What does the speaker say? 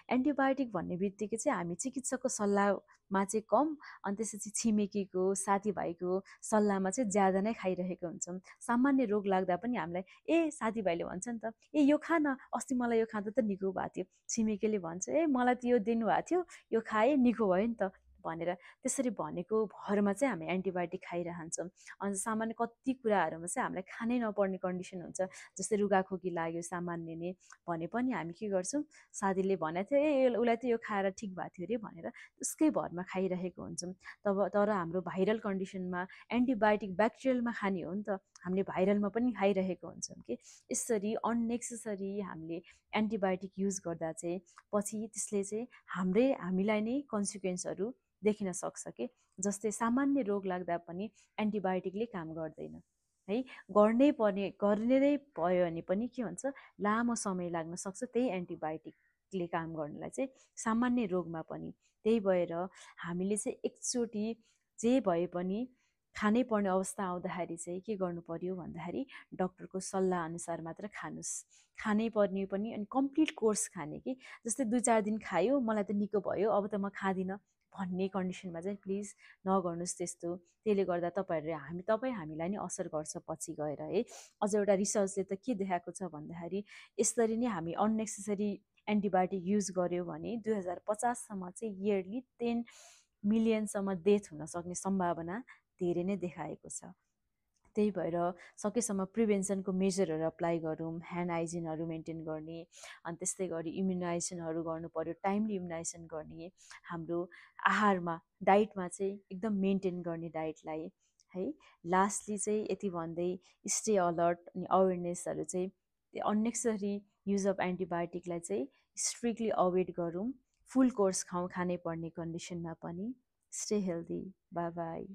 Antibiotic भन्ने बित्तिकै चाहिँ हामी चिकित्सकको सल्लाहमा चाहिँ कम अनि त्यसपछि छिमेकीको साथीभाइको सल्लाहमा चाहिँ ज्यादा नै खाइरहेको हुन्छौँ। सामान्य रोग लाग्दा पनि हामीलाई साथीभाइले भन्छ नि त, यो खा न, अस्ति मलाई यो खाँदा त निको भएको थियो, छिमेकीले भन्छ मलाई त यो दिनुभएको थियो, यो खाएँ निको भयो नि त भनेर, त्यसरी भनेको भरमा चाहिँ हामी एन्टिबायोटिक खाइरहन्छौँ। अनि सामान्य कति कुराहरूमा चाहिँ हामीलाई खानै नपर्ने कन्डिसन हुन्छ। जस्तै रुगाखोकी लाग्यो सामान्य नै भने पनि हामी के गर्छौँ, साथीले भनेको थियो उसलाई त यो खाएर ठिक भएको थियो अरे भनेर उसकै भरमा खाइरहेको हुन्छौँ। तर हाम्रो भाइरल कन्डिसनमा एन्टिबायोटिक ब्याक्टेरियलमा खाने हो नि त, हामीले भाइरलमा पनि खाइरहेको हुन्छौँ कि। यसरी अननेसेसरी हामीले एन्टिबायोटिक युज गर्दा चाहिँ पछि त्यसले चाहिँ हामीलाई नै कन्सिक्वेन्सहरू देखिन सक्छ कि। जस्तै सामान्य रोग लाग्दा पनि एन्टिबायोटिकले काम गर्दैन है, गर्ने भयो भने पनि के हुन्छ, लामो समय लाग्न सक्छ त्यही एन्टिबायोटिकले काम गर्नलाई चाहिँ सामान्य रोगमा पनि। त्यही भएर हामीले चाहिँ एकचोटि जे भए पनि खानै पर्ने अवस्था आउँदाखेरि चाहिँ के गर्नु पर्यो भन्दाखेरि डक्टरको सल्लाह अनुसार मात्र खानुस्। खानै पर्ने पनि अनि कम्प्लिट कोर्स खाने कि। जस्तै 2-4 दिन खायो मलाई त निको भयो अब त म खाँदिनँ भन्ने कन्डिसनमा चाहिँ प्लिज नगर्नुहोस् त्यस्तो। त्यसले गर्दा हामीलाई नै असर गर्छ पछि गएर है। अझ एउटा रिसर्चले त के देखाएको छ भन्दाखेरि यसरी नै हामी अननेसेसरी एन्टिबायोटिक युज गर्यो भने 2050सम्म चाहिँ इयरली 10 मिलियनसम्म डेथ हुन सक्ने सम्भावना धेरै नै देखाएको छ। त्यही भएर सकेसम्म प्रिभेन्सनको मेजरहरू अप्लाई गरौँ, ह्यान्ड हाइजिनहरू मेन्टेन गर्ने, अनि त्यस्तै गरी इम्युनाइजेसनहरू गर्नु पर्यो, टाइमली इम्युनाइजेसन गर्ने, हाम्रो आहारमा डाइटमा चाहिँ एकदम मेन्टेन गर्ने डाइटलाई है। लास्टली चाहिँ यति भन्दै स्टे अलर्ट अनि अवेरनेसहरू चाहिँ अननेसेसरी युज अफ एन्टिबायोटिकलाई चाहिँ स्ट्रिक्टली अभोइड गरौँ, फुल कोर्स खानै पर्ने कन्डिसनमा पनि। Stay healthy, by by.